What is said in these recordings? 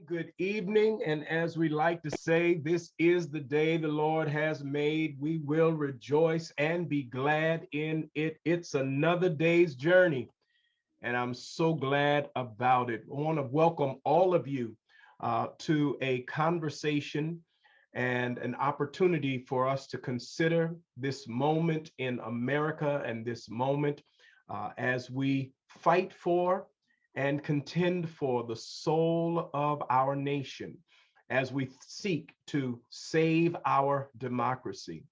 Good evening, and as we like to say, this is the day the Lord has made. We will rejoice and be glad in it. It's another day's journey, and I'm so glad about it. I want to welcome all of you to a conversation and an opportunity for us to consider this moment in America and this moment as we fight for and contend for the soul of our nation as we seek to save our democracy.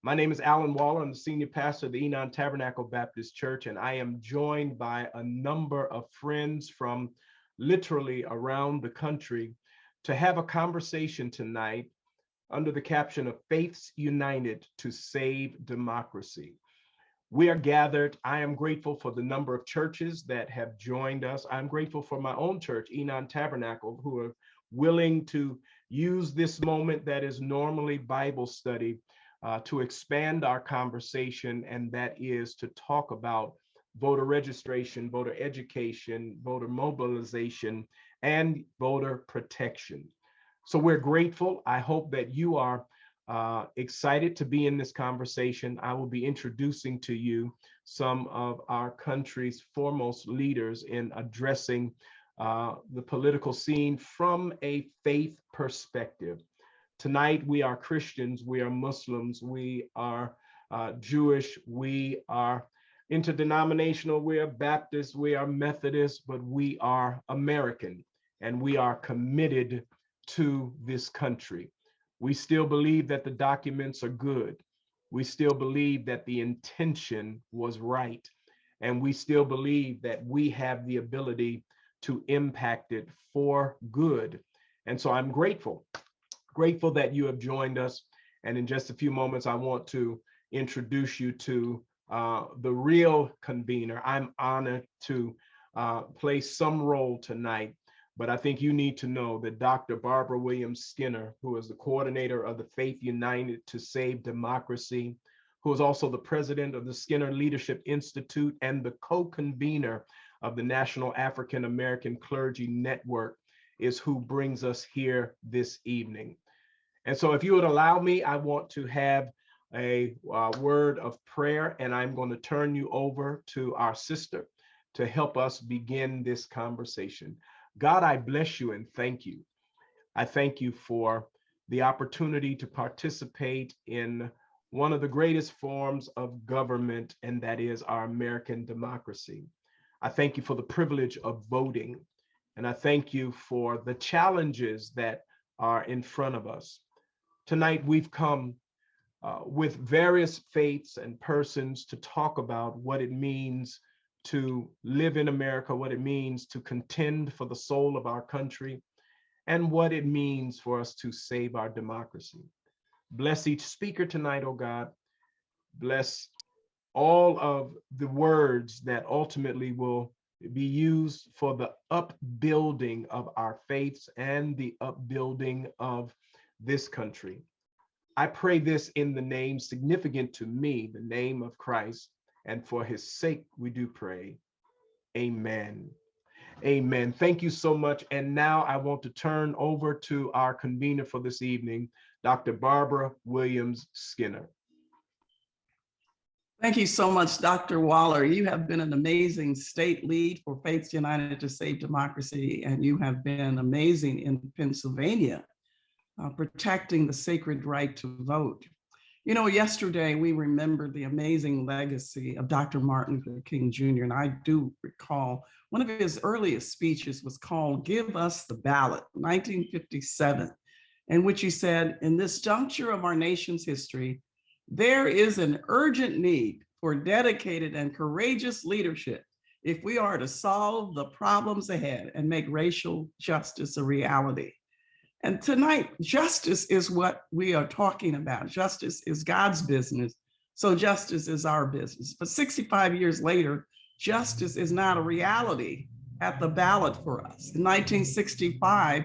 My name is Alan Waller. I'm the senior pastor of the Tabernacle Baptist Church, and I am joined by a number of friends from literally around the country to have a conversation tonight under the caption of Faiths United to Save Democracy. We are gathered. I am grateful for the number of churches that have joined us. I'm grateful for my own church, Tabernacle, who are willing to use this moment that is normally Bible study to expand our conversation, and that is to talk about voter registration, voter education, voter mobilization, and voter protection. So we're grateful. I hope that you are excited to be in this conversation. I will be introducing to you some of our country's foremost leaders in addressing the political scene from a faith perspective. Tonight, we are Christians, we are Muslims, we are Jewish, we are interdenominational, we are Baptist, we are Methodist, but we are American, and we are committed to this country. We still believe that the documents are good. We still believe that the intention was right. And we still believe that we have the ability to impact it for good. And so I'm grateful that you have joined us. And in just a few moments, I want to introduce you to the real convener. I'm honored to play some role tonight. But I think you need to know that Dr. Barbara Williams Skinner, who is the coordinator of the Faith United to Save Democracy, who is also the president of the Skinner Leadership Institute and the co-convener of the National African American Clergy Network, is who brings us here this evening. And so if you would allow me, I want to have a word of prayer, and I'm going to turn you over to our sister to help us begin this conversation. God, I bless you and thank you. I thank you for the opportunity to participate in one of the greatest forms of government, and that is our American democracy. I thank you for the privilege of voting, and I thank you for the challenges that are in front of us. Tonight, we've come with various faiths and persons to talk about what it means to live in America, what it means to contend for the soul of our country, and what it means for us to save our democracy. Bless each speaker tonight, oh God. Bless all of the words that ultimately will be used for the upbuilding of our faiths and the upbuilding of this country. I pray this in the name significant to me, the name of Christ, and for his sake we do pray. Amen. Amen. Thank you so much. And now I want to turn over to our convener for this evening, Dr. Barbara Williams Skinner. Thank you so much, Dr. Waller. You have been an amazing state lead for Faiths United to Save Democracy, and you have been amazing in Pennsylvania, protecting the sacred right to vote. You know, yesterday we remembered the amazing legacy of Dr. Martin Luther King Jr., and I do recall one of his earliest speeches was called Give Us the Ballot, 1957, in which he said, in this juncture of our nation's history, there is an urgent need for dedicated and courageous leadership if we are to solve the problems ahead and make racial justice a reality. And tonight, justice is what we are talking about. Justice is God's business, so justice is our business. But 65 years later, justice is not a reality at the ballot for us. In 1965,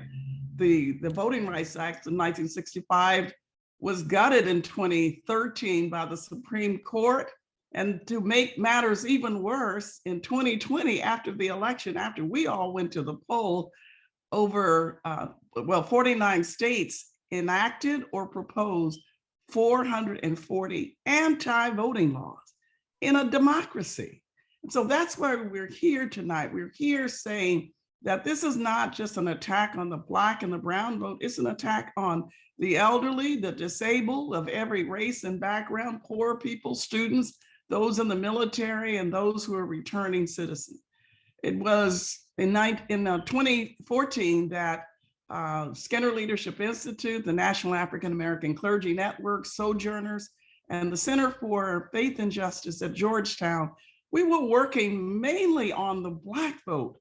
the Voting Rights Act of 1965 was gutted in 2013 by the Supreme Court. And to make matters even worse, in 2020, after the election, after we all went to the poll, over, 49 states enacted or proposed 440 anti-voting laws in a democracy. And so that's why we're here tonight. We're here saying that this is not just an attack on the Black and the brown vote, it's an attack on the elderly, the disabled of every race and background, poor people, students, those in the military, and those who are returning citizens. It was in 2014 that Skinner Leadership Institute, the National African American Clergy Network, Sojourners, and the Center for Faith and Justice at Georgetown, we were working mainly on the Black vote.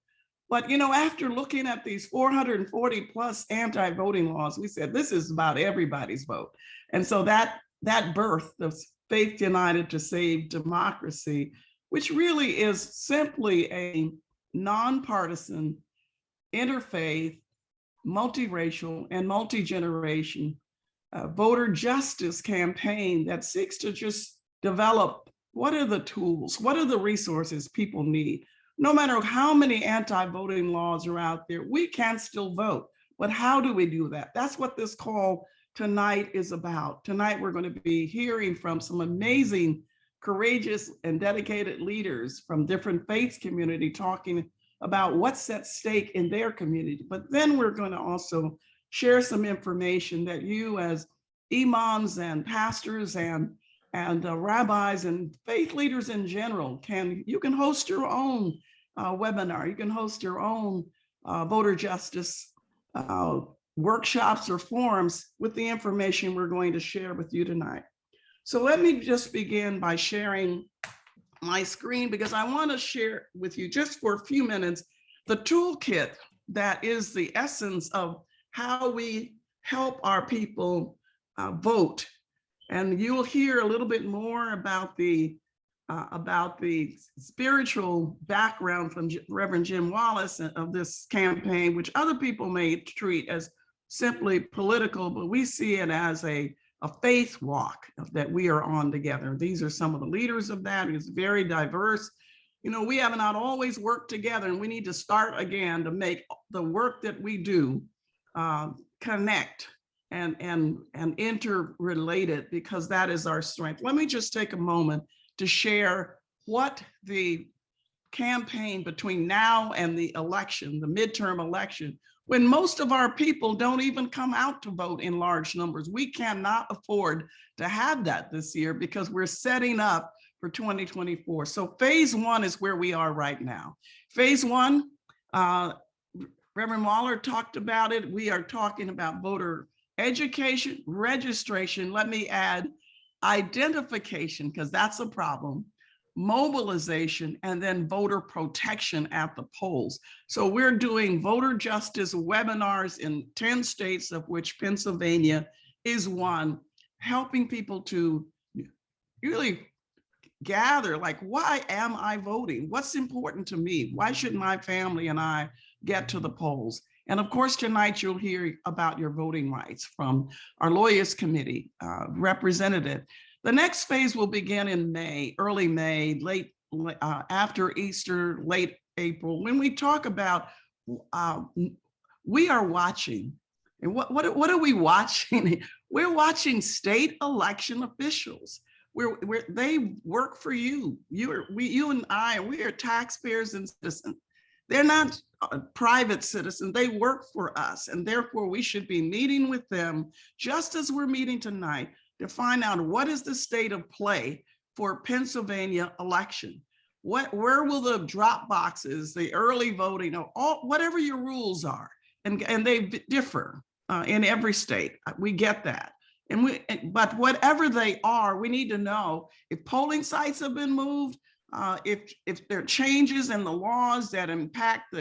But, you know, after looking at these 440 plus anti-voting laws, we said, this is about everybody's vote. And so that birthed the Faith United to Save Democracy, which really is simply a nonpartisan, interfaith, multiracial, and multi-generation voter justice campaign that seeks to just develop what are the tools, what are the resources people need. No matter how many anti-voting laws are out there, we can still vote. But how do we do that? That's what this call tonight is about. Tonight, we're going to be hearing from some amazing, courageous, and dedicated leaders from different faith community talking about what's at stake in their community. But then we're going to also share some information that you as imams and pastors and rabbis and faith leaders in general you can host your own webinar. You can host your own voter justice workshops or forums with the information we're going to share with you tonight. So let me just begin by sharing my screen, because I want to share with you just for a few minutes the toolkit that is the essence of how we help our people vote. And you'll hear a little bit more about the spiritual background from Reverend Jim Wallace of this campaign, which other people may treat as simply political, but we see it as a faith walk that we are on together. These are some of the leaders of that. It's very diverse. You know, we have not always worked together, and we need to start again to make the work that we do connect and interrelated, because that is our strength. Let me just take a moment to share what the campaign between now and the election, the midterm election, when most of our people don't even come out to vote in large numbers. We cannot afford to have that this year because we're setting up for 2024. So phase one is where we are right now. Phase one, Reverend Waller talked about it. We are talking about voter education, registration, let me add identification, because that's a problem, mobilization, and then voter protection at the polls. So we're doing voter justice webinars in 10 states, of which Pennsylvania is one, helping people to really gather, like, why am I voting? What's important to me? Why should my family and I get to the polls? And of course, tonight you'll hear about your voting rights from our Lawyers Committee representative. The next phase will begin in May, early May, late after Easter, late April, when we talk about we are watching. And what are we watching? We're watching state election officials. They work for you. You and I, we are taxpayers and citizens. They're not private citizens. They work for us. And therefore, we should be meeting with them, just as we're meeting tonight, to find out what is the state of play for Pennsylvania election. Where will the drop boxes, the early voting, or whatever your rules are, and they differ in every state. We get that. But whatever they are, we need to know if polling sites have been moved, if there are changes in the laws that impact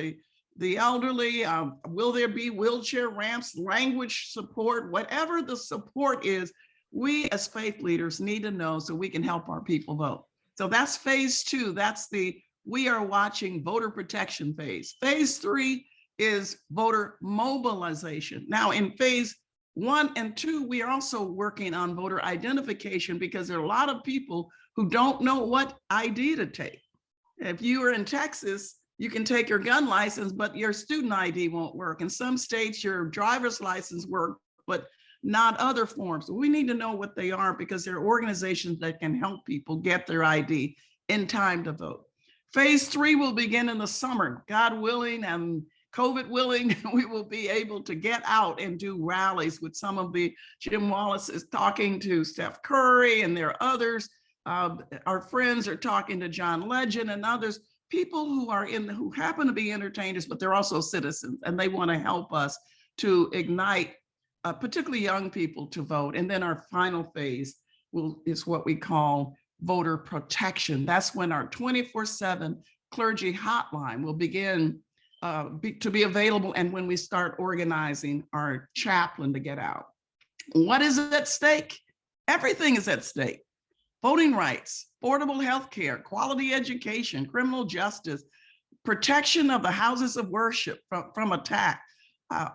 the elderly, will there be wheelchair ramps, language support, whatever the support is, we as faith leaders need to know so we can help our people vote. So that's phase two. That's the we are watching voter protection phase. Phase three is voter mobilization. Now in phase 1 and 2, we are also working on voter identification, because there are a lot of people who don't know what ID to take. If you are in Texas, you can take your gun license, but your student ID won't work. In some states, your driver's license works, but not other forms. We need to know what they are because there are organizations that can help people get their ID in time to vote. Phase 3 will begin in the summer, God willing and COVID willing. We will be able to get out and do rallies with some of the, Jim Wallace is talking to Steph Curry and there are others. Our friends are talking to John Legend and others, people who are who happen to be entertainers, but they're also citizens and they want to help us to ignite particularly young people to vote. And then our final phase is what we call voter protection. That's when our 24/7 clergy hotline will begin to be available, and when we start organizing our chaplain to get out. What is at stake? Everything is at stake. Voting rights, affordable health care, quality education, criminal justice, protection of the houses of worship from attack.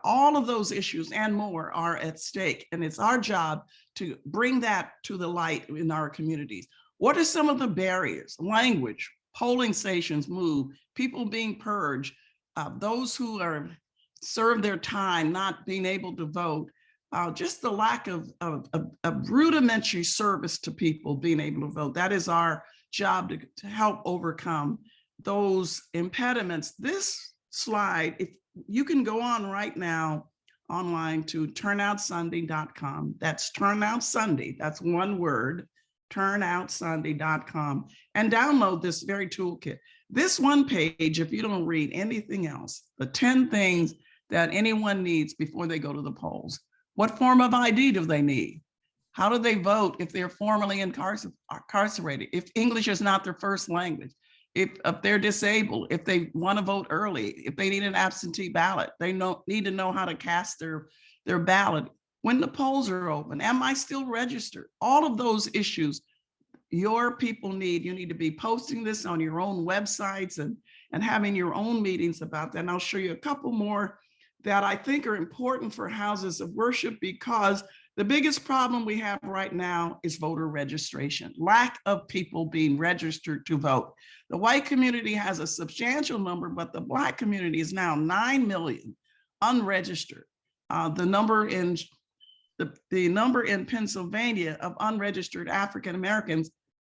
All of those issues and more are at stake, and it's our job to bring that to the light in our communities. What are some of the barriers? Language, polling stations move, people being purged, those who are served their time not being able to vote, just the lack of rudimentary service to people being able to vote. That is our job to help overcome those impediments. This slide, if you can go on right now online to turnoutsunday.com. That's Turnout Sunday. That's one word, turnoutsunday.com, and download this very toolkit. This one page, if you don't read anything else, the 10 things that anyone needs before they go to the polls. What form of ID do they need? How do they vote if they're formerly incarcerated? If English is not their first language? If they're disabled, if they want to vote early, if they need an absentee ballot, they need to know how to cast their ballot. When the polls are open, am I still registered? All of those issues your people need. You need to be posting this on your own websites and having your own meetings about that. And I'll show you a couple more that I think are important for houses of worship, because the biggest problem we have right now is voter registration, lack of people being registered to vote. The white community has a substantial number, but the Black community is now 9 million unregistered. The number in Pennsylvania of unregistered African Americans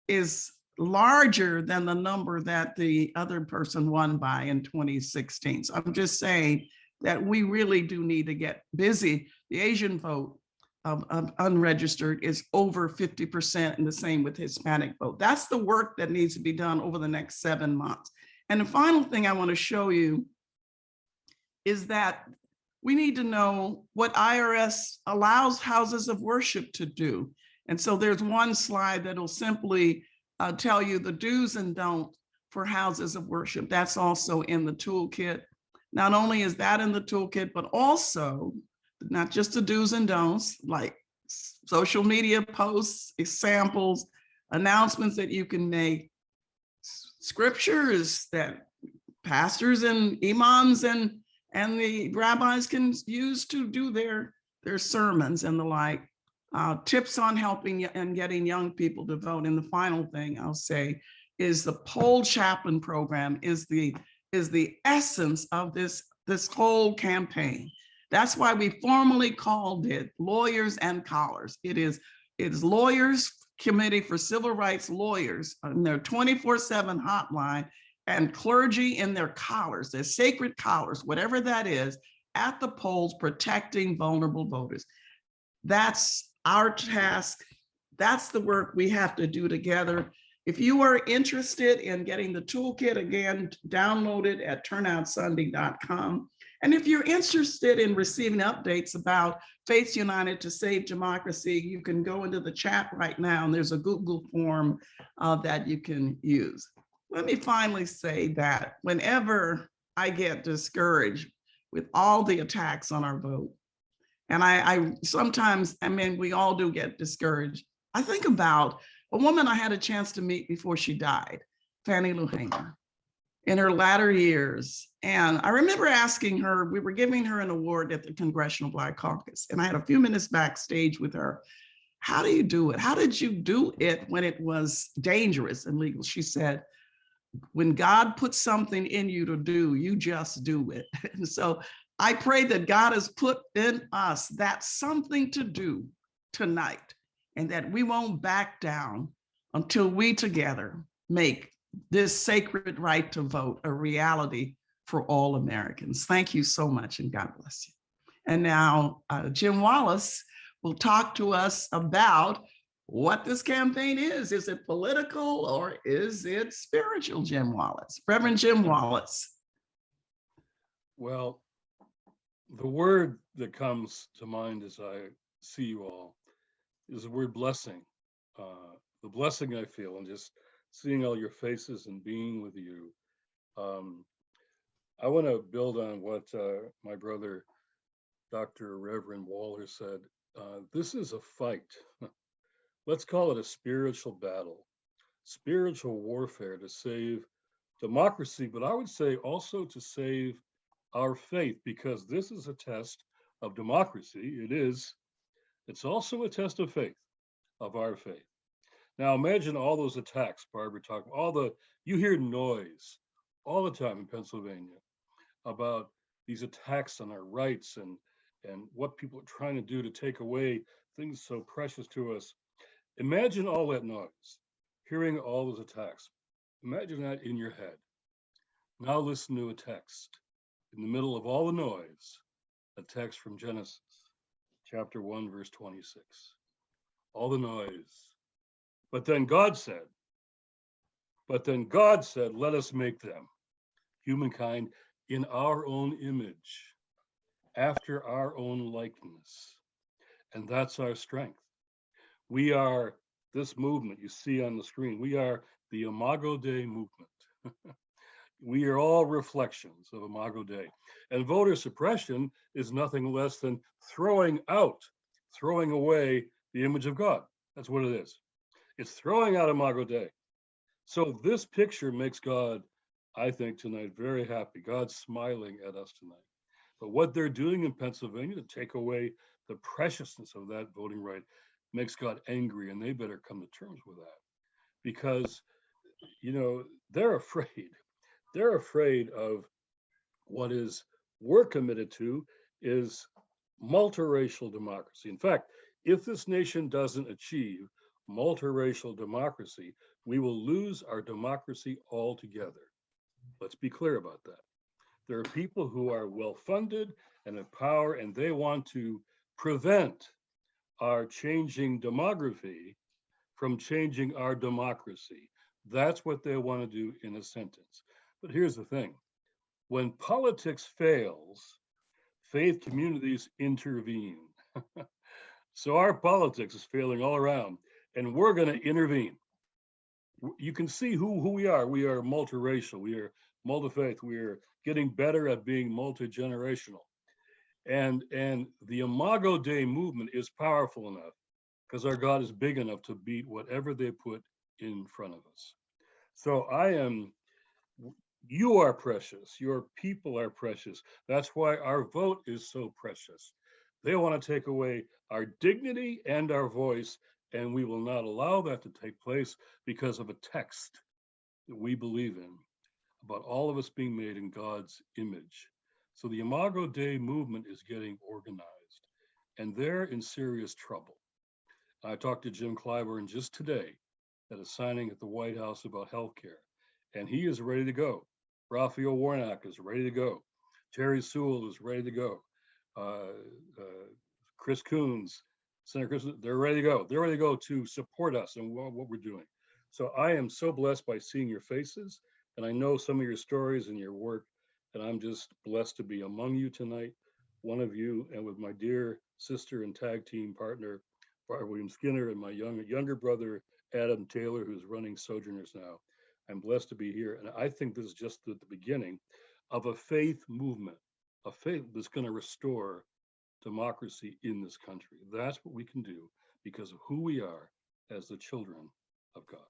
is larger than the number that the other person won by in 2016. So I'm just saying that we really do need to get busy. The Asian vote of unregistered is over 50%, and the same with Hispanic vote. That's the work that needs to be done over the next 7 months. And the final thing I want to show you is that we need to know what IRS allows houses of worship to do. And so there's one slide that'll simply tell you the do's and don'ts for houses of worship. That's also in the toolkit. Not only is that in the toolkit, but also not just the do's and don'ts, like social media posts, examples, announcements that you can make, scriptures that pastors and imams and the rabbis can use to do their sermons and the like, tips on helping and getting young people to vote. And the final thing I'll say is the poll chaplain program is the essence of this whole campaign. That's why we formally called it Lawyers and Collars. It is Lawyers Committee for Civil Rights Lawyers on their 24/7 hotline, and clergy in their collars, their sacred collars, whatever that is, at the polls protecting vulnerable voters. That's our task. That's the work we have to do together. If you are interested in getting the toolkit, again, download it at turnoutsunday.com. And if you're interested in receiving updates about Faith United to Save Democracy, you can go into the chat right now, and there's a Google form that you can use. Let me finally say that whenever I get discouraged with all the attacks on our vote, and I sometimes, I mean, we all do get discouraged. I think about a woman I had a chance to meet before she died, Fannie Lou Hamer, in her latter years. And I remember asking her, we were giving her an award at the Congressional Black Caucus, and I had a few minutes backstage with her. How do you do it? How did you do it when it was dangerous and legal? She said, when God puts something in you to do, you just do it. And so I pray that God has put in us that something to do tonight, and that we won't back down until we together make this sacred right to vote a reality for all Americans. Thank you so much, and God bless you. And now Jim Wallace will talk to us about what this campaign is. Is it political or is it spiritual, Jim Wallace? Reverend Jim Wallace. Well, the word that comes to mind as I see you all is the word blessing. The blessing I feel and just seeing all your faces and being with you. I want to build on what my brother, Dr. Reverend Waller said. This is a fight. Let's call it a spiritual battle, spiritual warfare to save democracy, but I would say also to save our faith, because this is a test of democracy. It's also a test of faith, of our faith. Now imagine all those attacks Barbara talked about, you hear noise all the time in Pennsylvania about these attacks on our rights and what people are trying to do to take away things so precious to us. Imagine all that noise, hearing all those attacks. Imagine that in your head. Now listen to a text in the middle of all the noise, a text from Genesis, chapter 1, verse 26. All the noise. But then God said, let us make them, humankind, in our own image, after our own likeness. And that's our strength. We are this movement you see on the screen. We are the Imago Dei movement. We are all reflections of Imago Dei. And voter suppression is nothing less than throwing away the image of God. That's what it is. It's throwing out Imago Dei. So this picture makes God, I think, tonight very happy. God's smiling at us tonight. But what they're doing in Pennsylvania to take away the preciousness of that voting right makes God angry, and they better come to terms with that. Because, they're afraid. They're afraid of what we're committed to is multiracial democracy. In fact, if this nation doesn't achieve multiracial democracy, we will lose our democracy altogether. Let's be clear about that. There are people who are well-funded and have power, and they want to prevent our changing demography from changing our democracy. That's what they want to do in a sentence. But here's the thing. When politics fails, faith communities intervene. So our politics is failing all around, and we're going to intervene. You can see who we are. We are multiracial. We are multi-faith. We are getting better at being multi-generational. And the Imago Dei movement is powerful enough because our God is big enough to beat whatever they put in front of us. So you are precious. Your people are precious. That's why our vote is so precious. They want to take away our dignity and our voice, and we will not allow that to take place because of a text that we believe in about all of us being made in God's image. So the Imago Dei movement is getting organized, and they're in serious trouble. I talked to Jim Clyburn just today at a signing at the White House about healthcare, and he is ready to go. Raphael Warnock is ready to go. Terry Sewell is ready to go. Chris Coons, Senator Chris, they're ready to go. They're ready to go to support us and what we're doing. So I am so blessed by seeing your faces, and I know some of your stories and your work, and I'm just blessed to be among you tonight, one of you, and with my dear sister and tag team partner, Barbara Williams Skinner, and my younger brother, Adam Taylor, who's running Sojourners now. I'm blessed to be here, and I think this is just the beginning of a faith movement, a faith that's going to restore democracy in this country. That's what we can do because of who we are as the children of God.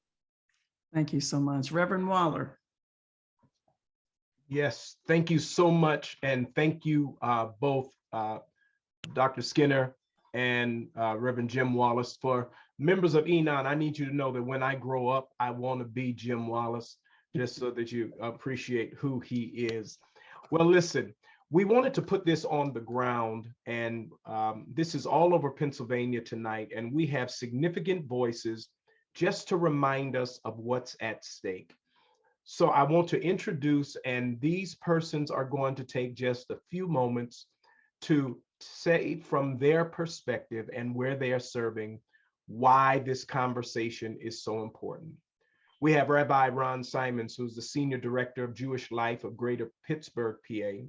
Thank you so much. Reverend Waller. Yes, thank you so much. And thank you both, Dr. Skinner and Reverend Jim Wallace. For members of Enon, I need you to know that when I grow up, I want to be Jim Wallace. just so that you appreciate who he is. Well, listen, we wanted to put this on the ground, and this is all over Pennsylvania tonight, and we have significant voices just to remind us of what's at stake. So I want to introduce, and these persons are going to take just a few moments to say from their perspective and where they are serving, why this conversation is so important. We have Rabbi Ron Simons, who's the Senior Director of Jewish Life of Greater Pittsburgh, PA.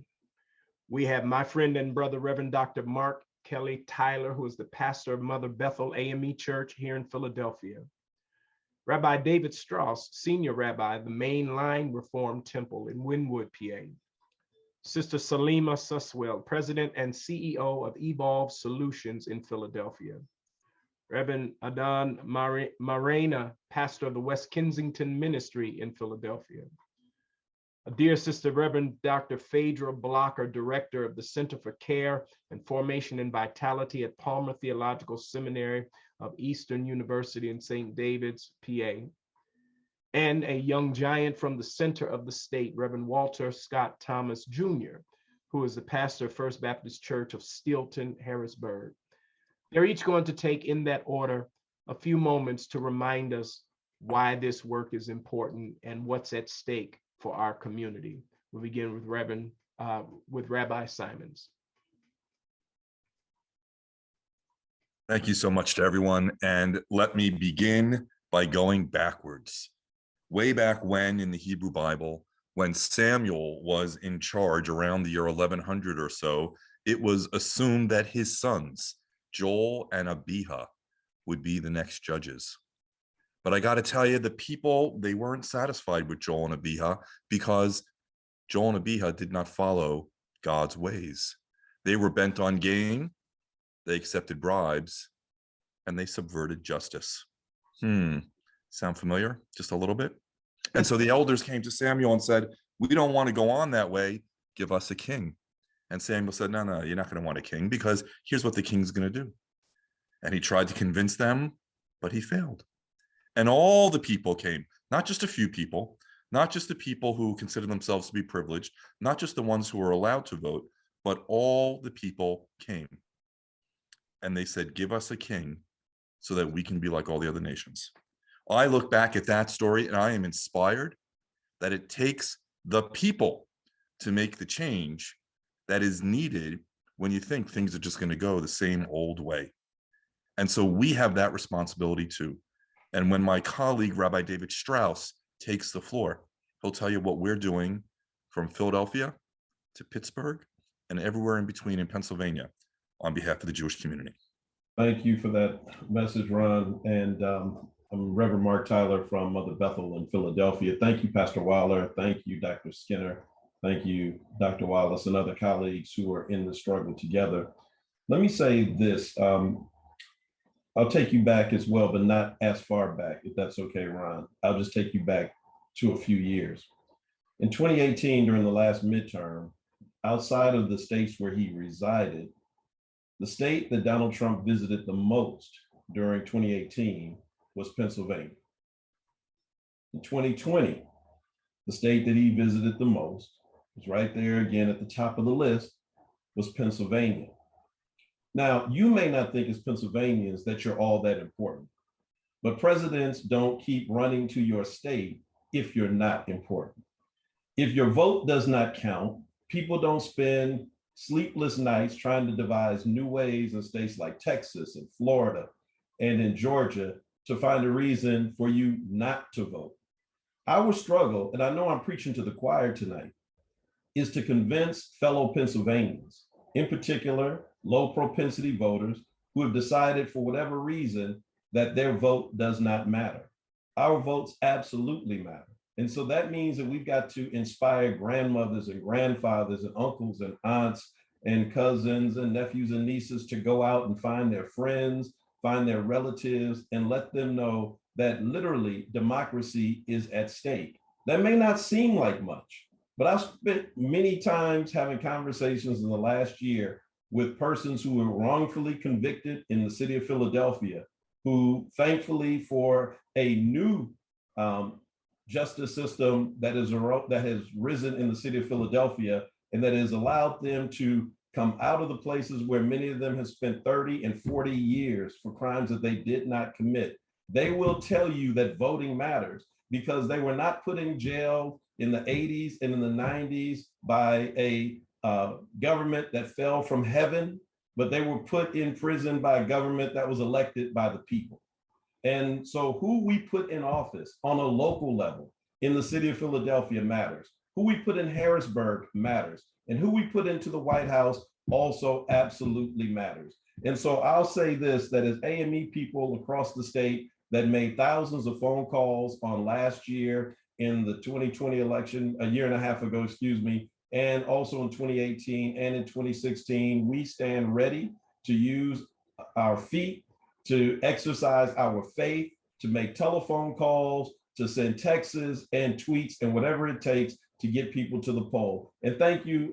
We have my friend and brother, Reverend Dr. Mark Kelly Tyler, who is the pastor of Mother Bethel AME Church here in Philadelphia. Rabbi David Strauss, Senior Rabbi, the Main Line Reformed Temple in Wynwood, PA. Sister Salima Suswell, President and CEO of Evolve Solutions in Philadelphia. Reverend Adan Marena, pastor of the West Kensington Ministry in Philadelphia. A dear sister, Reverend Dr. Phaedra Blocker, director of the Center for Care and Formation and Vitality at Palmer Theological Seminary of Eastern University in St. David's, PA. And a young giant from the center of the state, Reverend Walter Scott Thomas Jr., who is the pastor of First Baptist Church of Steelton, Harrisburg. They're each going to take, in that order, a few moments to remind us why this work is important and what's at stake for our community. We'll begin with Rabbi Simons. Thank you so much to everyone. And let me begin by going backwards. Way back when in the Hebrew Bible, when Samuel was in charge around the year 1100 or so, it was assumed that his sons, Joel and Abijah, would be the next judges. But I got to tell you, the people, they weren't satisfied with Joel and Abijah because Joel and Abijah did not follow God's ways. They were bent on gain, they accepted bribes, and they subverted justice. Sound familiar? Just a little bit? And so the elders came to Samuel and said, we don't want to go on that way. Give us a king. And Samuel said, no, you're not going to want a king because here's what the king's going to do. And he tried to convince them, but he failed. And all the people came, not just a few people, not just the people who consider themselves to be privileged, not just the ones who were allowed to vote, but all the people came. And they said, give us a king so that we can be like all the other nations. I look back at that story and I am inspired that it takes the people to make the change that is needed when you think things are just going to go the same old way. And so we have that responsibility too. And when my colleague, Rabbi David Strauss, takes the floor, he'll tell you what we're doing from Philadelphia to Pittsburgh and everywhere in between in Pennsylvania on behalf of the Jewish community. Thank you for that message, Ron. And I'm Reverend Mark Tyler from Mother Bethel in Philadelphia. Thank you, Pastor Waller. Thank you, Dr. Skinner. Thank you, Dr. Wallace, and other colleagues who are in the struggle together. Let me say this. I'll take you back as well, but not as far back, if that's okay, Ron. I'll just take you back to a few years. In 2018, during the last midterm, outside of the states where he resided, the state that Donald Trump visited the most during 2018 was Pennsylvania. In 2020, the state that he visited the most, was right there again at the top of the list, was Pennsylvania. Now, you may not think as Pennsylvanians that you're all that important, but presidents don't keep running to your state if you're not important. If your vote does not count, people don't spend sleepless nights trying to devise new ways in states like Texas and Florida and in Georgia to find a reason for you not to vote. Our struggle, and I know I'm preaching to the choir tonight, is to convince fellow Pennsylvanians, in particular, low propensity voters who have decided for whatever reason that their vote does not matter. Our votes absolutely matter. And so that means that we've got to inspire grandmothers and grandfathers and uncles and aunts and cousins and nephews and nieces to go out and find their friends, find their relatives, and let them know that literally democracy is at stake. That may not seem like much, but I've spent many times having conversations in the last year with persons who were wrongfully convicted in the city of Philadelphia, who thankfully for a new justice system that has risen in the city of Philadelphia, and that has allowed them to come out of the places where many of them have spent 30 and 40 years for crimes that they did not commit. They will tell you that voting matters because they were not put in jail in the 80s and in the 90s by a government that fell from heaven, but they were put in prison by a government that was elected by the people. And so who we put in office on a local level in the city of Philadelphia matters. Who we put in Harrisburg matters. And who we put into the White House also absolutely matters. And so I'll say this, that as AME people across the state that made thousands of phone calls on last year in the 2020 election, a year and a half ago, excuse me, and also in 2018 and in 2016, we stand ready to use our feet, to exercise our faith, to make telephone calls, to send texts and tweets and whatever it takes to get people to the poll. And thank you,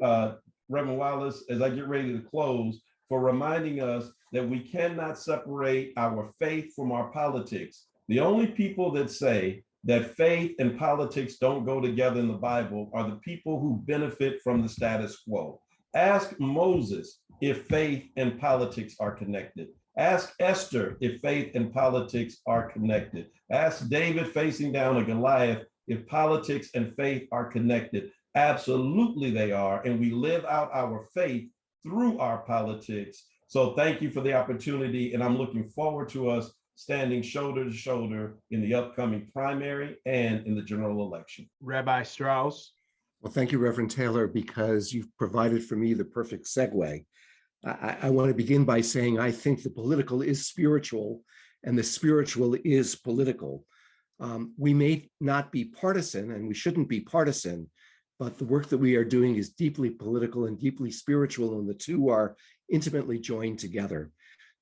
Reverend Wallace, as I get ready to close, for reminding us that we cannot separate our faith from our politics. The only people that say that faith and politics don't go together in the Bible are the people who benefit from the status quo. Ask Moses if faith and politics are connected. Ask Esther if faith and politics are connected. Ask David facing down a Goliath if politics and faith are connected. Absolutely they are, and we live out our faith through our politics. So thank you for the opportunity, and I'm looking forward to us standing shoulder to shoulder in the upcoming primary and in the general election. Rabbi Strauss. Well, thank you, Reverend Taylor, because you've provided for me the perfect segue. I want to begin by saying I think the political is spiritual and the spiritual is political. We may not be partisan, and we shouldn't be partisan, but the work that we are doing is deeply political and deeply spiritual, and the two are intimately joined together.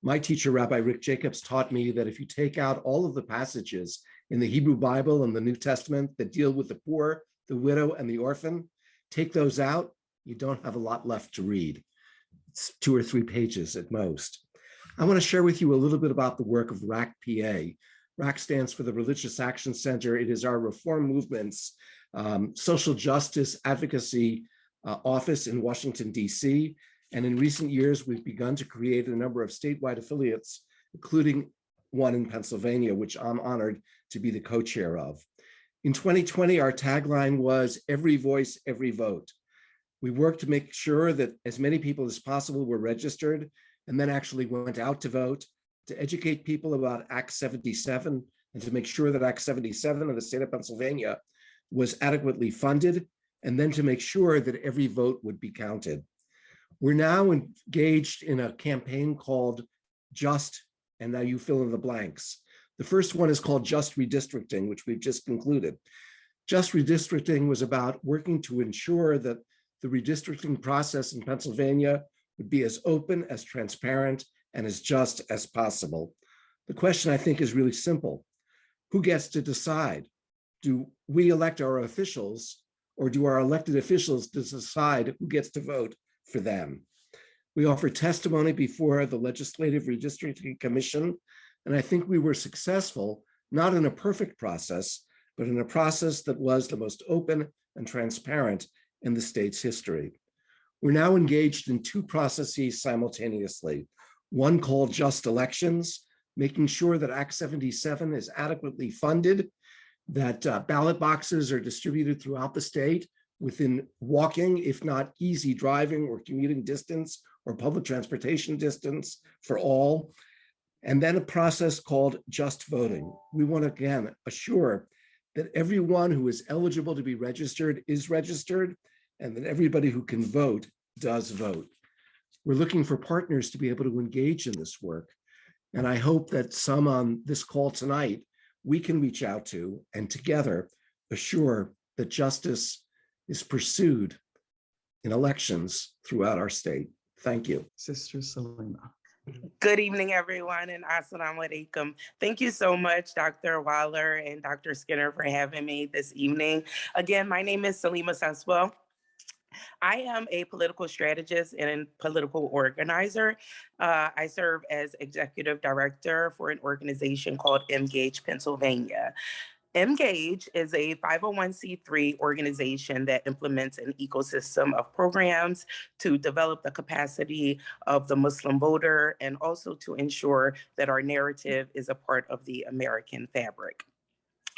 My teacher, Rabbi Rick Jacobs, taught me that if you take out all of the passages in the Hebrew Bible and the New Testament that deal with the poor, the widow, and the orphan, take those out, you don't have a lot left to read. It's 2 or 3 pages at most. I want to share with you a little bit about the work of RAC-PA. RAC stands for the Religious Action Center. It is our reform movement's social justice advocacy office in Washington, D.C. And in recent years, we've begun to create a number of statewide affiliates, including one in Pennsylvania, which I'm honored to be the co-chair of. In 2020, our tagline was "Every voice, every vote." We worked to make sure that as many people as possible were registered and then actually went out to vote, to educate people about Act 77 and to make sure that Act 77 in the state of Pennsylvania was adequately funded, and then to make sure that every vote would be counted. We're now engaged in a campaign called Just, and now you fill in the blanks. The first one is called Just Redistricting, which we've just concluded. Just Redistricting was about working to ensure that the redistricting process in Pennsylvania would be as open, as transparent, and as just as possible. The question, I think, is really simple. Who gets to decide? Do we elect our officials, or do our elected officials decide who gets to vote for them? We offered testimony before the Legislative Redistricting Commission, and I think we were successful, not in a perfect process, but in a process that was the most open and transparent in the state's history. We're now engaged in 2 processes simultaneously. One called Just Elections, making sure that Act 77 is adequately funded, that ballot boxes are distributed throughout the state within walking, if not easy driving or commuting distance or public transportation distance for all. And then a process called Just Voting. We want to, again, assure that everyone who is eligible to be registered is registered, and that everybody who can vote does vote. We're looking for partners to be able to engage in this work. And I hope that some on this call tonight, we can reach out to and together assure that justice is pursued in elections throughout our state. Thank you. Sister Salima. Good evening, everyone, and assalamu alaikum. Thank you so much, Dr. Waller and Dr. Skinner, for having me this evening. Again, my name is Salima Saswell. I am a political strategist and political organizer. I serve as executive director for an organization called Engage Pennsylvania. Engage is a 501c3 organization that implements an ecosystem of programs to develop the capacity of the Muslim voter and also to ensure that our narrative is a part of the American fabric.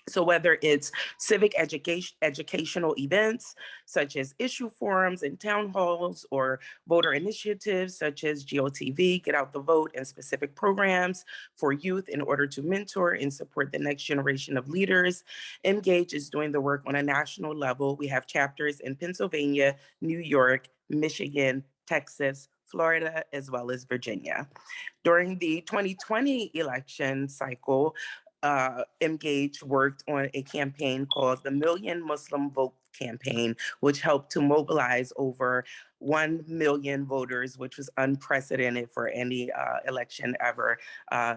So whether it's civic educational events, such as issue forums and town halls, or voter initiatives, such as GOTV, Get Out the Vote, and specific programs for youth in order to mentor and support the next generation of leaders, Engage is doing the work on a national level. We have chapters in Pennsylvania, New York, Michigan, Texas, Florida, as well as Virginia. During the 2020 election cycle, Engage worked on a campaign called the Million Muslim Vote campaign, which helped to mobilize over 1 million voters, which was unprecedented for any election ever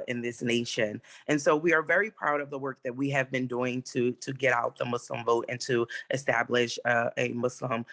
in this nation. And so we are very proud of the work that we have been doing to get out the Muslim vote and to establish a Muslim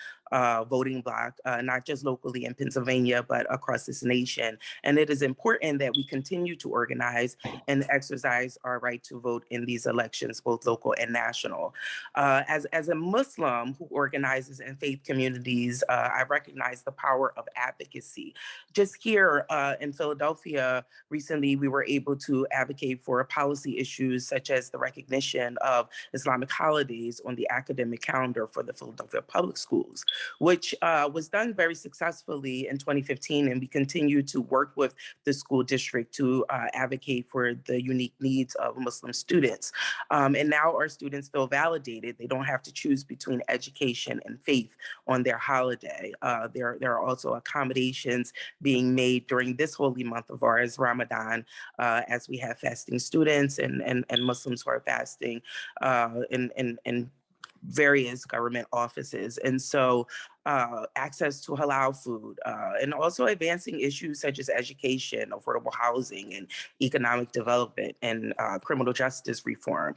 voting bloc, not just locally in Pennsylvania, but across this nation. And it is important that we continue to organize and exercise our right to vote in these elections, both local and national. As a Muslim who organizes in faith communities, I recognize the power of advocacy. Just here in Philadelphia, recently we were able to advocate for policy issues such as the recognition of Islamic holidays on the academic calendar for the Philadelphia public schools, which was done very successfully in 2015, and we continue to work with the school district to advocate for the unique needs of Muslim students. And now our students feel validated. They don't have to choose between education and faith on their holiday. There are also accommodations being made during this holy month of ours, Ramadan, as we have fasting students and Muslims who are fasting in various government offices. And so access to halal food, and also advancing issues such as education, affordable housing, and economic development, and criminal justice reform.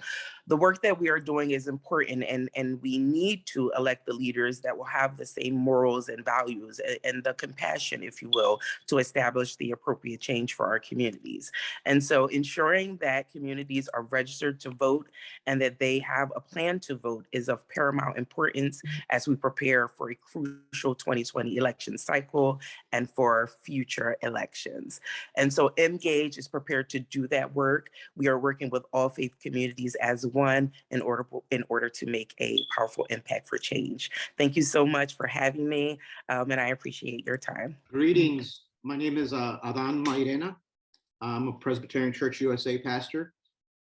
The work that we are doing is important, and we need to elect the leaders that will have the same morals and values and the compassion, if you will, to establish the appropriate change for our communities. And so ensuring that communities are registered to vote and that they have a plan to vote is of paramount importance as we prepare for a crucial 2020 election cycle and for future elections. And so Engage is prepared to do that work. We are working with all faith communities as one in order to make a powerful impact for change. Thank you so much for having me, and I appreciate your time. Greetings. My name is Adan Mairena. I'm a Presbyterian Church USA pastor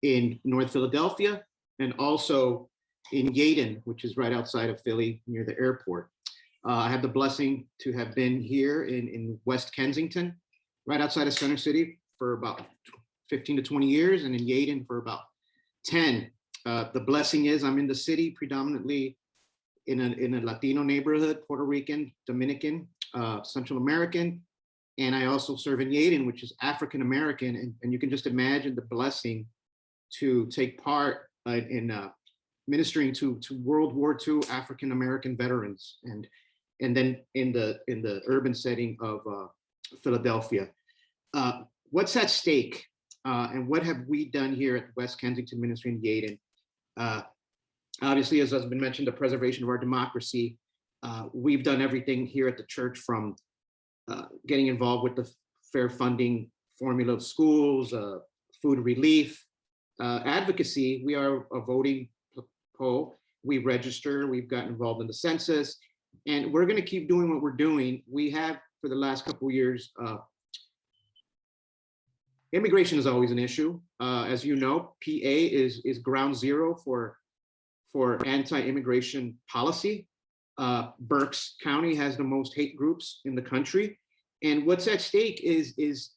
in North Philadelphia and also in Yaden, which is right outside of Philly near the airport. I have the blessing to have been here in West Kensington, right outside of Center City for about 15 to 20 years, and in Yaden for about 10. The blessing is I'm in the city predominantly in a Latino neighborhood, Puerto Rican, Dominican, Central American, and I also serve in Yaden, which is African American, and you can just imagine the blessing to take part in ministering to World War II African American veterans, and then in the urban setting of Philadelphia. What's at stake, and what have we done here at West Kensington Ministry in Yaden? Obviously, as has been mentioned, the preservation of our democracy. We've done everything here at the church from getting involved with the fair funding formula of schools, food relief, advocacy. We are a voting poll. We register, we've gotten involved in the census, and we're gonna keep doing what we're doing. We have, for the last couple of years, immigration is always an issue. As you know, PA is ground zero for anti-immigration policy. Berks County has the most hate groups in the country. And what's at stake is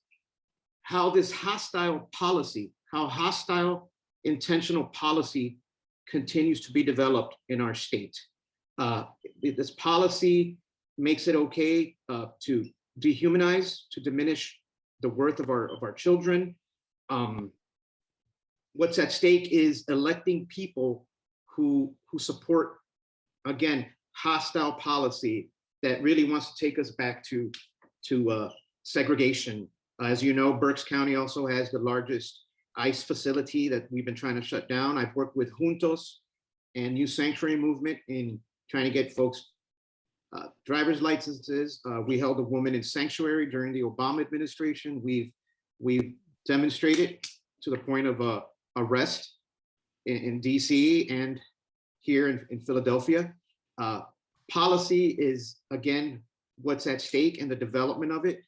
how this hostile policy, how hostile intentional policy continues to be developed in our state. This policy makes it okay to dehumanize, to diminish the worth of our children. What's at stake is electing people who support, again, hostile policy that really wants to take us back to segregation. As you know, Berks County also has the largest ICE facility that we've been trying to shut down. I've worked with Juntos and Youth Sanctuary Movement in trying to get folks driver's licenses. We held a woman in sanctuary during the Obama administration. We've demonstrated to the point of arrest in DC and here in Philadelphia. Policy is, again, what's at stake and the development of it.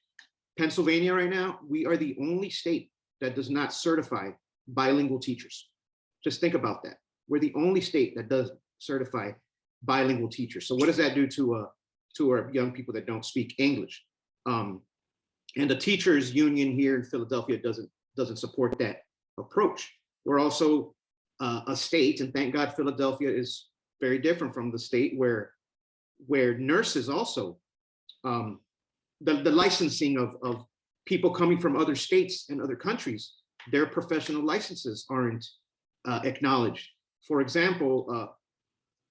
Pennsylvania right now, we are the only state that does not certify bilingual teachers. Just think about that. We're the only state that does certify bilingual teachers. So what does that do to our young people that don't speak English? And the teachers union here in Philadelphia doesn't support that approach. We're also a state, and thank God Philadelphia is very different from the state where nurses also, the licensing of people coming from other states and other countries, their professional licenses aren't acknowledged. For example,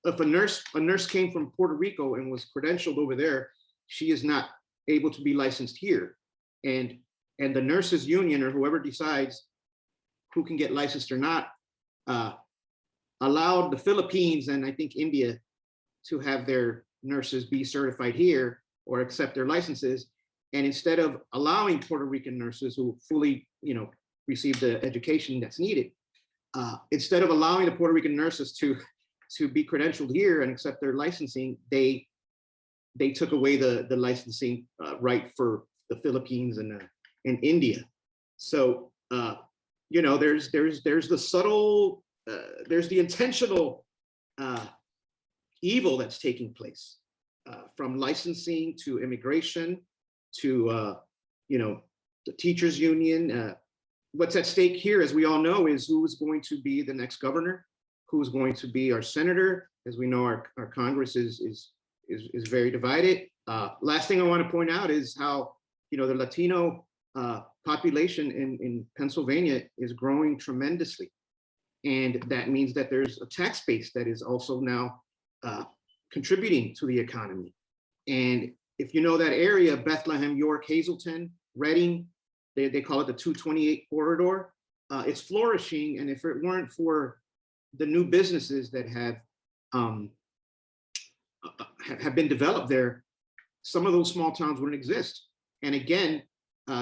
if a nurse came from Puerto Rico and was credentialed over there, she is not able to be licensed here. And the nurses union, or whoever decides who can get licensed or not, allowed the Philippines and I think India to have their nurses be certified here or accept their licenses. And instead of allowing Puerto Rican nurses who fully, receive the education that's needed, instead of allowing the Puerto Rican nurses to be credentialed here and accept their licensing, they took away the licensing right for the Philippines and India. So there's the subtle, there's the intentional evil that's taking place, from licensing to immigration to the teachers union. What's at stake here, as we all know, is who is going to be the next governor, who's going to be our senator. As we know, our Congress is very divided. Last thing I want to point out is how the Latino population in Pennsylvania is growing tremendously, and that means that there's a tax base that is also now contributing to the economy. And if you know that area, Bethlehem, York, Hazleton, Reading, they call it the 228 corridor. It's flourishing, and if it weren't for the new businesses that have been developed there, some of those small towns wouldn't exist. And again,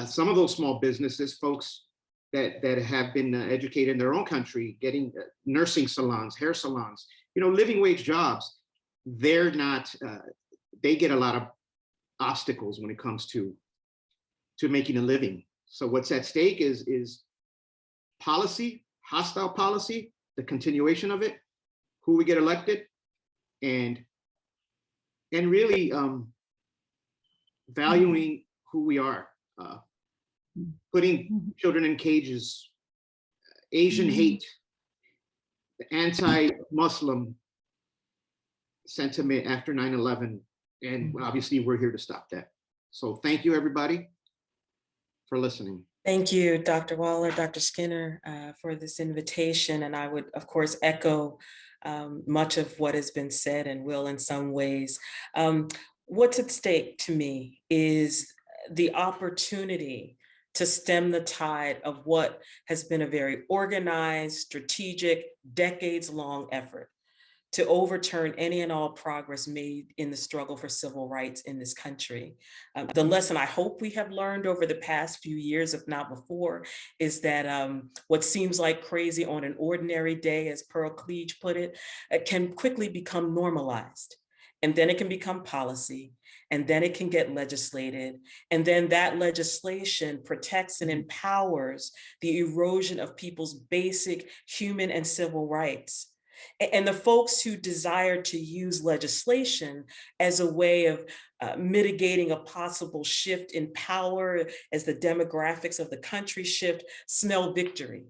some of those small businesses, folks that have been educated in their own country, getting nursing salons, hair salons, living wage jobs, they're not, they get a lot of obstacles when it comes to making a living. So what's at stake is policy, hostile policy, the continuation of it, who we get elected, and really valuing who we are, putting children in cages, Asian hate, the anti-Muslim sentiment after 9/11, and obviously we're here to stop that. So thank you, everybody, for listening. Thank you, Dr. Waller, Dr. Skinner, for this invitation. And I would, of course, echo much of what has been said and will in some ways. What's at stake to me is the opportunity to stem the tide of what has been a very organized, strategic, decades-long effort to overturn any and all progress made in the struggle for civil rights in this country. The lesson I hope we have learned over the past few years, if not before, is that what seems like crazy on an ordinary day, as Pearl Cleage put it, can quickly become normalized. And then it can become policy, and then it can get legislated. And then that legislation protects and empowers the erosion of people's basic human and civil rights. And the folks who desire to use legislation as a way of mitigating a possible shift in power as the demographics of the country shift smell victory.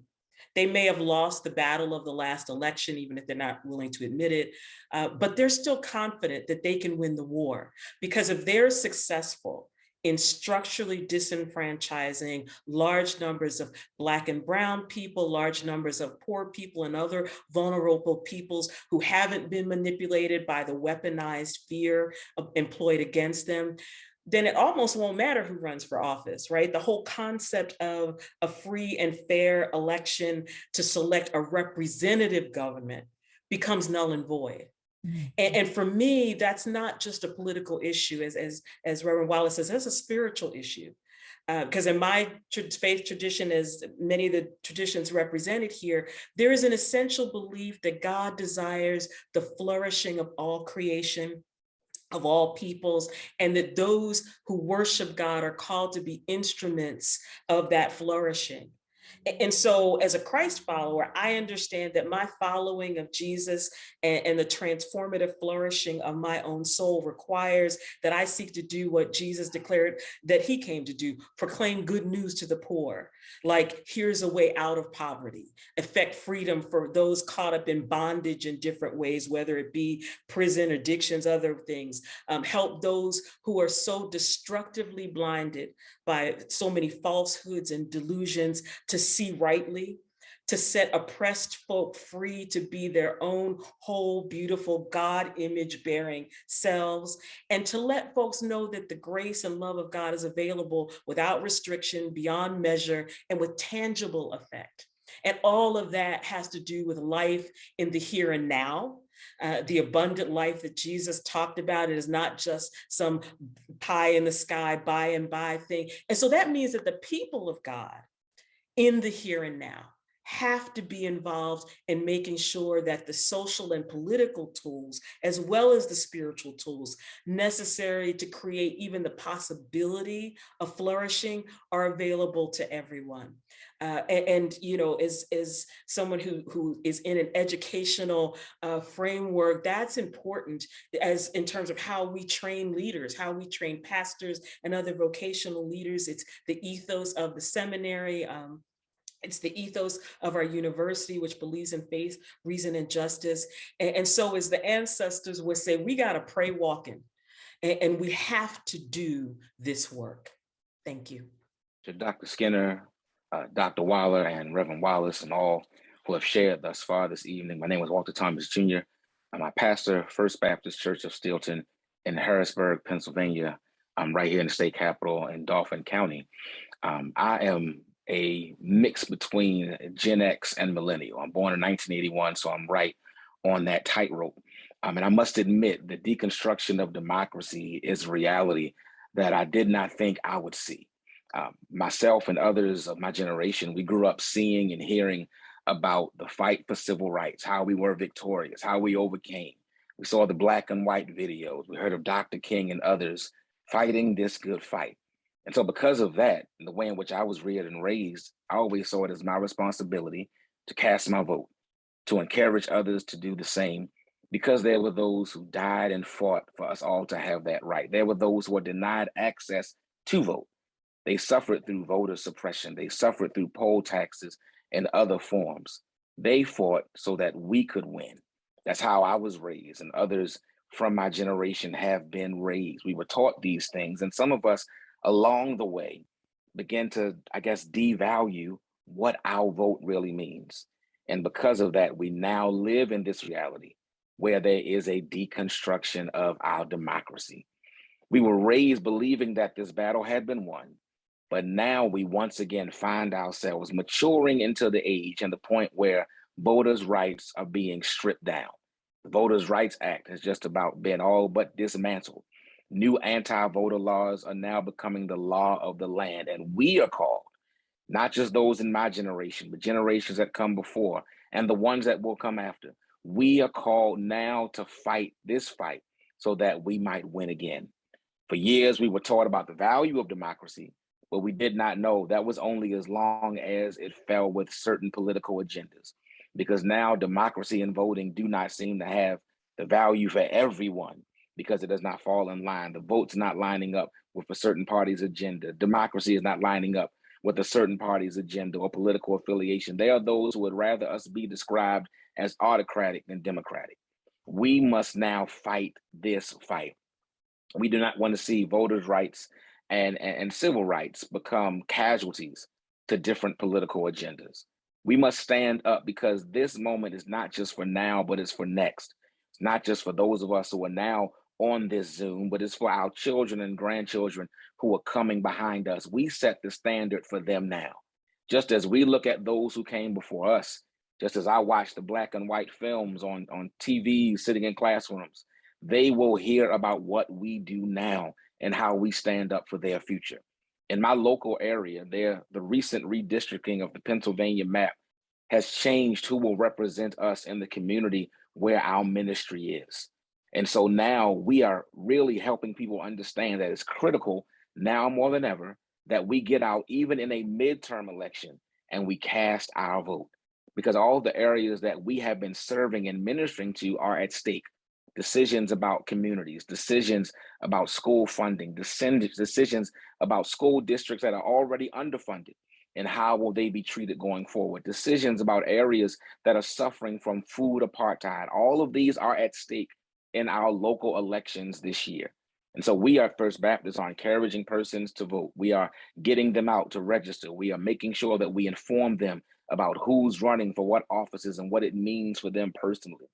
They may have lost the battle of the last election, even if they're not willing to admit it, but they're still confident that they can win the war, because if they're successful in structurally disenfranchising large numbers of Black and brown people, large numbers of poor people and other vulnerable peoples who haven't been manipulated by the weaponized fear employed against them, then it almost won't matter who runs for office, right? The whole concept of a free and fair election to select a representative government becomes null and void. And for me, that's not just a political issue, as Reverend Wallace says, that's a spiritual issue. Because in my faith tradition, as many of the traditions represented here, there is an essential belief that God desires the flourishing of all creation, of all peoples, and that those who worship God are called to be instruments of that flourishing. And so as a Christ follower, I understand that my following of Jesus and the transformative flourishing of my own soul requires that I seek to do what Jesus declared that he came to do: proclaim good news to the poor. Like, here's a way out of poverty, effect freedom for those caught up in bondage in different ways, whether it be prison, addictions, other things, help those who are so destructively blinded by so many falsehoods and delusions to see rightly, to set oppressed folk free to be their own whole, beautiful, God image bearing selves, and to let folks know that the grace and love of God is available without restriction, beyond measure, and with tangible effect. And all of that has to do with life in the here and now. The abundant life that Jesus talked about. It is not just some pie in the sky, by and by thing. And so that means that the people of God in the here and now have to be involved in making sure that the social and political tools, as well as the spiritual tools necessary to create even the possibility of flourishing, are available to everyone. And you know, as someone who is in an educational framework, that's important as in terms of how we train leaders, how we train pastors and other vocational leaders. It's the ethos of the seminary. It's the ethos of our university, which believes in faith, reason, and justice. And so as the ancestors would say, we got to pray walking, and we have to do this work. Thank you. To Dr. Skinner, Dr. Waller, and Reverend Wallace, and all who have shared thus far this evening. My name is Walter Thomas Jr. I'm a pastor, First Baptist Church of Steelton in Harrisburg, Pennsylvania. I'm right here in the state capital in Dauphin County. I am a mix between Gen X and millennial. I'm born in 1981, so I'm right on that tightrope. And I must admit, the deconstruction of democracy is a reality that I did not think I would see. Myself and others of my generation, we grew up seeing and hearing about the fight for civil rights, how we were victorious, how we overcame. We saw the black and white videos. We heard of Dr. King and others fighting this good fight. And so because of that, and the way in which I was reared and raised, I always saw it as my responsibility to cast my vote, to encourage others to do the same, because there were those who died and fought for us all to have that right. There were those who were denied access to vote. They suffered through voter suppression. They suffered through poll taxes and other forms. They fought so that we could win. That's how I was raised, and others from my generation have been raised. We were taught these things, and some of us along the way began to, I guess, devalue what our vote really means. And because of that, we now live in this reality where there is a deconstruction of our democracy. We were raised believing that this battle had been won, but now we once again find ourselves maturing into the age and the point where voters' rights are being stripped down. The Voters' Rights Act has just about been all but dismantled. New anti-voter laws are now becoming the law of the land, and we are called, not just those in my generation, but generations that come before and the ones that will come after. We are called now to fight this fight so that we might win again. For years, we were taught about the value of democracy, but we did not know that was only as long as it fell with certain political agendas. Because now democracy and voting do not seem to have the value for everyone because it does not fall in line. The vote's not lining up with a certain party's agenda. Democracy is not lining up with a certain party's agenda or political affiliation. There are those who would rather us be described as autocratic than democratic. We must now fight this fight. We do not want to see voters' rights and civil rights become casualties to different political agendas. We must stand up because this moment is not just for now, but it's for next. It's not just for those of us who are now on this Zoom, but it's for our children and grandchildren who are coming behind us. We set the standard for them now. Just as we look at those who came before us, just as I watch the black and white films on TV sitting in classrooms, they will hear about what we do now and how we stand up for their future. In my local area, the recent redistricting of the Pennsylvania map has changed who will represent us in the community where our ministry is. And so now we are really helping people understand that it's critical now more than ever that we get out even in a midterm election and we cast our vote, because all the areas that we have been serving and ministering to are at stake. Decisions about communities, decisions about school funding, decisions about school districts that are already underfunded and how will they be treated going forward, decisions about areas that are suffering from food apartheid. All of these are at stake in our local elections this year. And so we at First Baptist are encouraging persons to vote. We are getting them out to register. We are making sure that we inform them about who's running for what offices and what it means for them personally.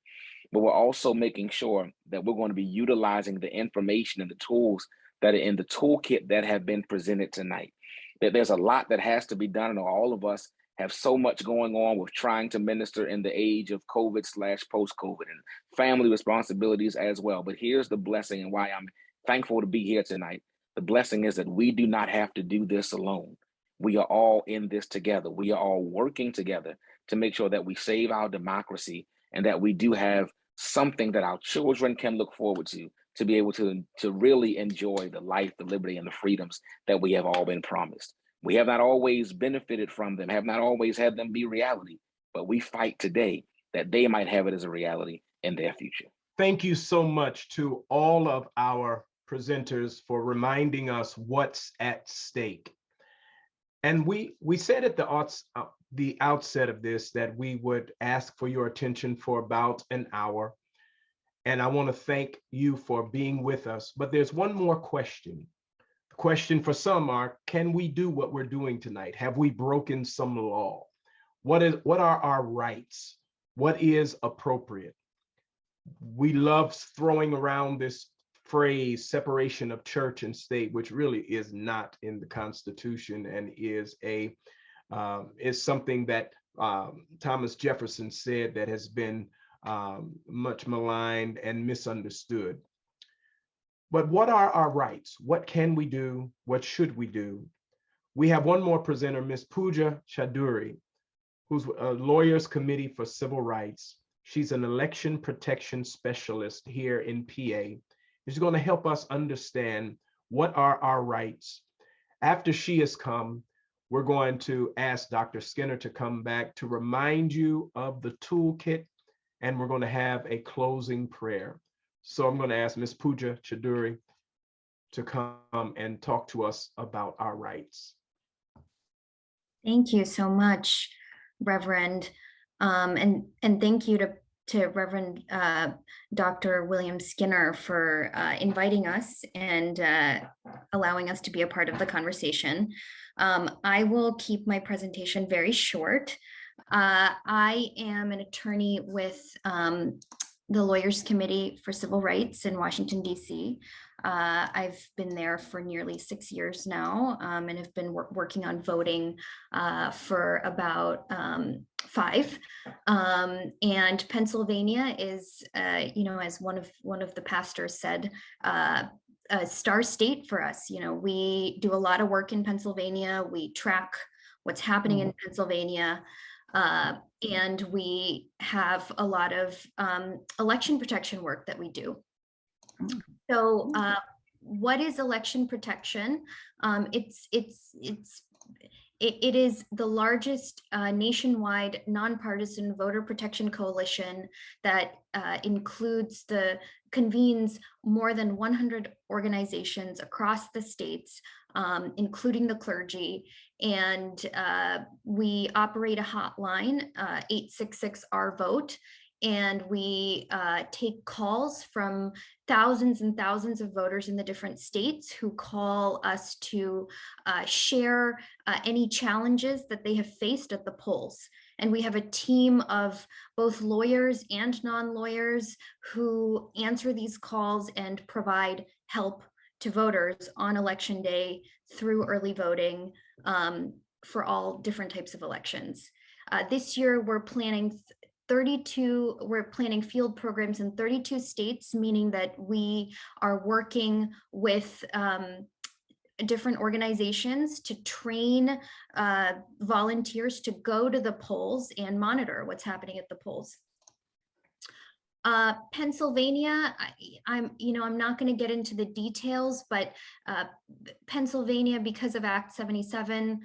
But we're also making sure that we're going to be utilizing the information and the tools that are in the toolkit that have been presented tonight. That there's a lot that has to be done, and all of us have so much going on with trying to minister in the age of COVID/post-COVID and family responsibilities as well. But here's the blessing and why I'm thankful to be here tonight. The blessing is that we do not have to do this alone. We are all in this together. We are all working together to make sure that we save our democracy and that we do have something that our children can look forward to be able to really enjoy the life, the liberty, and the freedoms that we have all been promised. We have not always benefited from them, have not always had them be reality, but we fight today that they might have it as a reality in their future. Thank you so much to all of our presenters for reminding us what's at stake. And we said at the outset of this that we would ask for your attention for about an hour. And I want to thank you for being with us. But there's one more question. The question for some are, can we do what we're doing tonight? Have we broken some law? What are our rights? What is appropriate? We love throwing around this phrase, separation of church and state, which really is not in the Constitution and is something that Thomas Jefferson said that has been much maligned and misunderstood. But what are our rights? What can we do? What should we do? We have one more presenter, Ms. Pooja Chaudhuri, who's a Lawyers Committee for Civil Rights. She's an election protection specialist here in PA. She's going to help us understand what are our rights. After she has come, we're going to ask Dr. Skinner to come back to remind you of the toolkit, and we're going to have a closing prayer. So I'm going to ask Ms. Pooja Chaudhuri to come and talk to us about our rights. Thank you so much, Reverend. And thank you to Reverend Dr. William Skinner for inviting us and allowing us to be a part of the conversation. I will keep my presentation very short. I am an attorney with the Lawyers Committee for Civil Rights in Washington, D.C. I've been there for nearly 6 years now and have been working on voting for about 5. And Pennsylvania is, as one of the pastors said, a star state for us. We do a lot of work in Pennsylvania. We track what's happening in Pennsylvania. And we have a lot of election protection work that we do. So what is election protection? It is the largest nationwide nonpartisan voter protection coalition that convenes more than 100 organizations across the states, including the clergy. And we operate a hotline, 866-R-VOTE. And we take calls from thousands and thousands of voters in the different states who call us to share any challenges that they have faced at the polls. And we have a team of both lawyers and non-lawyers who answer these calls and provide help to voters on election day through early voting for all different types of elections. This year, we're planning field programs in 32 states, meaning that we are working with different organizations to train volunteers to go to the polls and monitor what's happening at the polls. Pennsylvania, I'm not going to get into the details, but Pennsylvania, because of Act 77,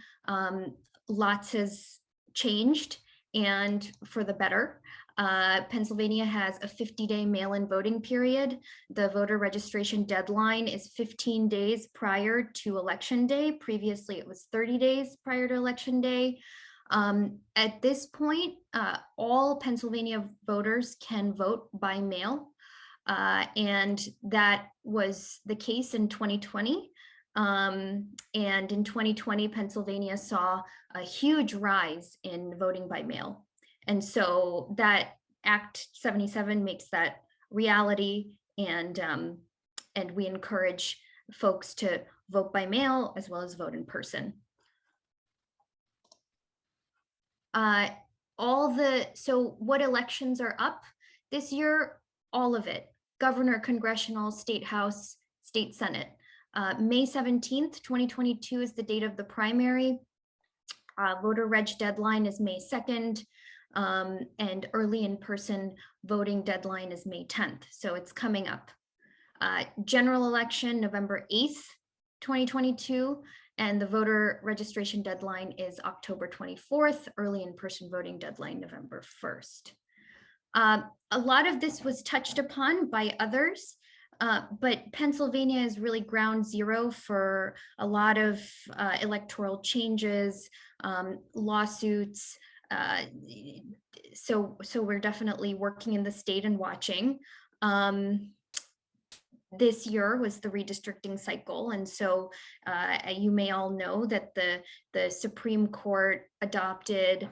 lots has changed, and for the better. Pennsylvania has a 50-day mail-in voting period. The voter registration deadline is 15 days prior to election day. Previously, it was 30 days prior to election day. At this point, all Pennsylvania voters can vote by mail, and that was the case in 2020. And in 2020, Pennsylvania saw a huge rise in voting by mail. And so that Act 77 makes that reality, and we encourage folks to vote by mail as well as vote in person. So what elections are up this year? All of it: governor, congressional, state house, state senate. May 17th, 2022 is the date of the primary. Voter reg deadline is May 2nd, and early in-person voting deadline is May 10th. So it's coming up. General election, November 8th, 2022. And the voter registration deadline is October 24th, early in-person voting deadline, November 1st. A lot of this was touched upon by others, but Pennsylvania is really ground zero for a lot of electoral changes, lawsuits. So we're definitely working in the state and watching. This year was the redistricting cycle. And so you may all know that the Supreme Court adopted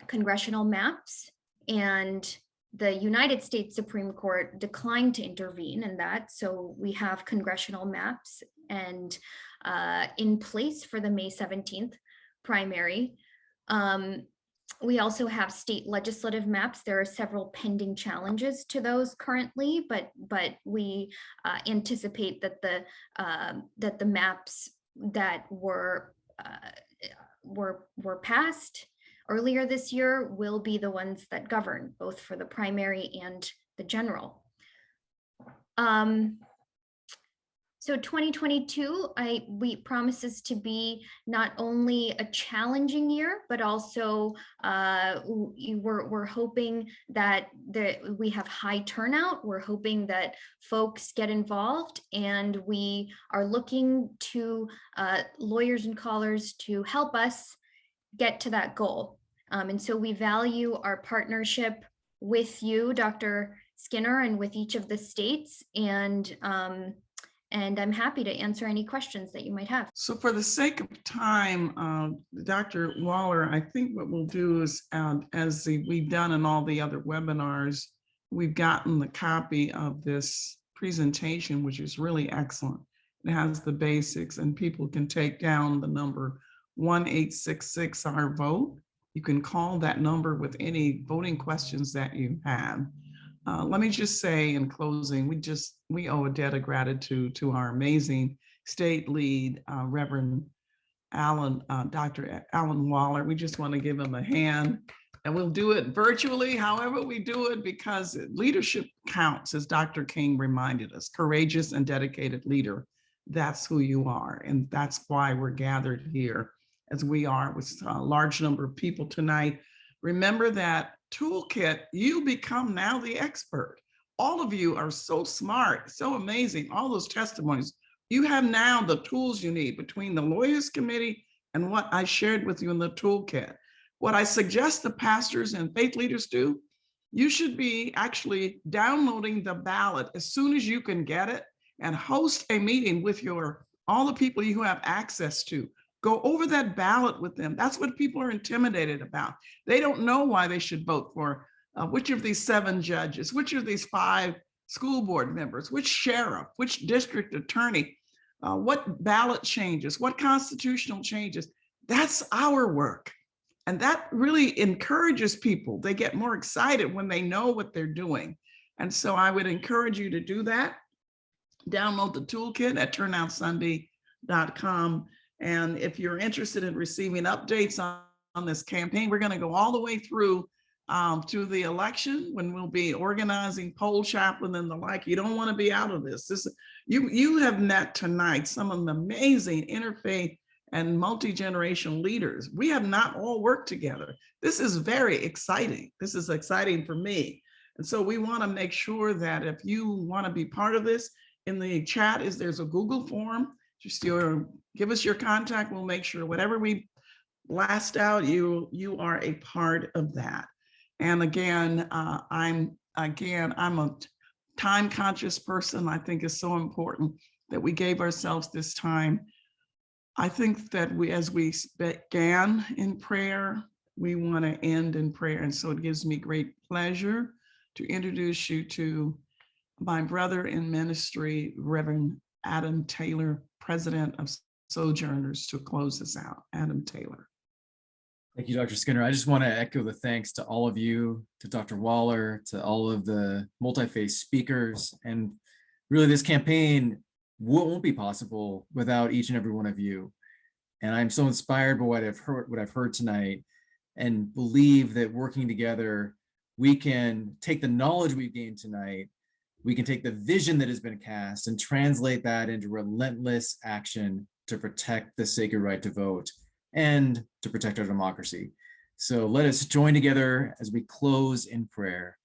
Congressional Maps, and the United States Supreme Court declined to intervene in that. So we have Congressional Maps and in place for the May 17th primary. We also have state legislative maps. There are several pending challenges to those currently, but we anticipate that the maps that were passed earlier this year will be the ones that govern, both for the primary and the general. So 2022, we promises to be not only a challenging year, but also we're hoping that we have high turnout. We're hoping that folks get involved, and we are looking to lawyers and callers to help us get to that goal. And so we value our partnership with you, Dr. Skinner, and with each of the states. And I'm happy to answer any questions that you might have. So for the sake of time, Dr. Waller, I think what we'll do is, as we've done in all the other webinars, we've gotten the copy of this presentation, which is really excellent. It has the basics, and people can take down the number 1-866-OUR-VOTE. You can call that number with any voting questions that you have. Let me just say in closing, we owe a debt of gratitude to our amazing state lead, Reverend Dr. Alan Waller. We just want to give him a hand, and we'll do it virtually, however we do it, because leadership counts, as Dr. King reminded us. Courageous and dedicated leader, that's who you are, and that's why we're gathered here as we are with a large number of people tonight. Remember that toolkit, you become now the expert. All of you are so smart, so amazing, all those testimonies. You have now the tools you need between the Lawyers Committee and what I shared with you in the toolkit. What I suggest the pastors and faith leaders do, you should be actually downloading the ballot as soon as you can get it, and host a meeting with all the people you have access to. Go over that ballot with them. That's what people are intimidated about. They don't know why they should vote for which of these 7 judges, which of these 5 school board members, which sheriff, which district attorney, what ballot changes, what constitutional changes. That's our work. And that really encourages people. They get more excited when they know what they're doing. And so I would encourage you to do that. Download the toolkit at turnoutsunday.com. And if you're interested in receiving updates on this campaign, we're going to go all the way through to the election, when we'll be organizing poll chaplain and the like. You don't want to be out of this. You have met tonight some of the amazing interfaith and multi-generational leaders. We have not all worked together. This is very exciting. This is exciting for me. And so we want to make sure that if you want to be part of this, in the chat there's a Google form. Just give us your contact. We'll make sure whatever we blast out, you are a part of that. And again, I'm a time conscious person. I think it's so important that we gave ourselves this time. I think that as we began in prayer, we want to end in prayer. And so it gives me great pleasure to introduce you to my brother in ministry, Reverend Adam Taylor, President of Sojourners, to close us out. Adam Taylor. Thank you, Dr. Skinner. I just want to echo the thanks to all of you, to Dr. Waller, to all of the multi-faith speakers. And really, this campaign won't be possible without each and every one of you. And I'm so inspired by what I've heard tonight, and believe that working together, we can take the knowledge we've gained tonight, we can take the vision that has been cast and translate that into relentless action to protect the sacred right to vote and to protect our democracy. So let us join together as we close in prayer.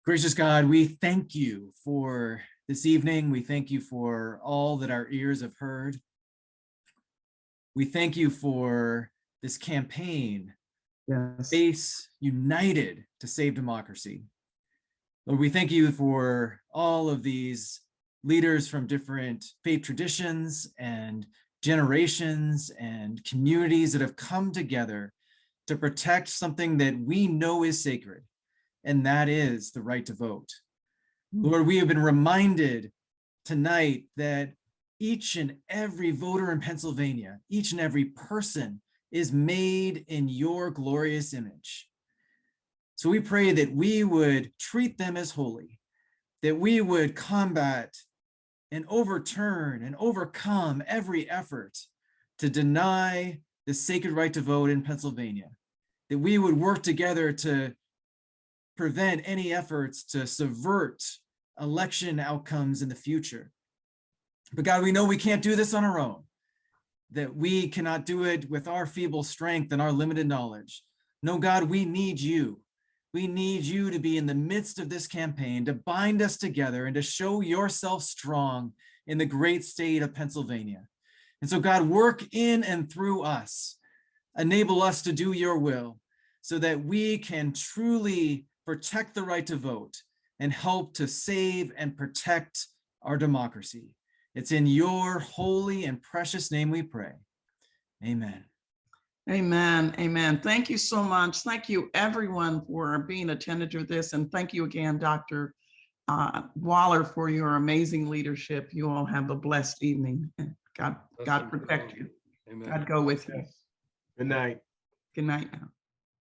Gracious God, we thank you for this evening. We thank you for all that our ears have heard. We thank you for this campaign, Yes. Face United to Save Democracy. Lord, we thank you for all of these leaders from different faith traditions and generations and communities that have come together to protect something that we know is sacred, and that is the right to vote. Lord, we have been reminded tonight that each and every voter in Pennsylvania, each and every person is made in your glorious image. So we pray that we would treat them as holy, that we would combat and overturn and overcome every effort to deny the sacred right to vote in Pennsylvania, that we would work together to prevent any efforts to subvert election outcomes in the future. But God, we know we can't do this on our own, that we cannot do it with our feeble strength and our limited knowledge. No, God, we need you. We need you to be in the midst of this campaign, to bind us together and to show yourself strong in the great state of Pennsylvania. And so, God, work in and through us. Enable us to do your will so that we can truly protect the right to vote and help to save and protect our democracy. It's in your holy and precious name we pray. Amen. Amen. Amen. Thank you so much. Thank you, everyone, for being attentive to this. And thank you again, Dr. Waller, for your amazing leadership. You all have a blessed evening. God protect you. Amen. God go with you. Good night. Good night now.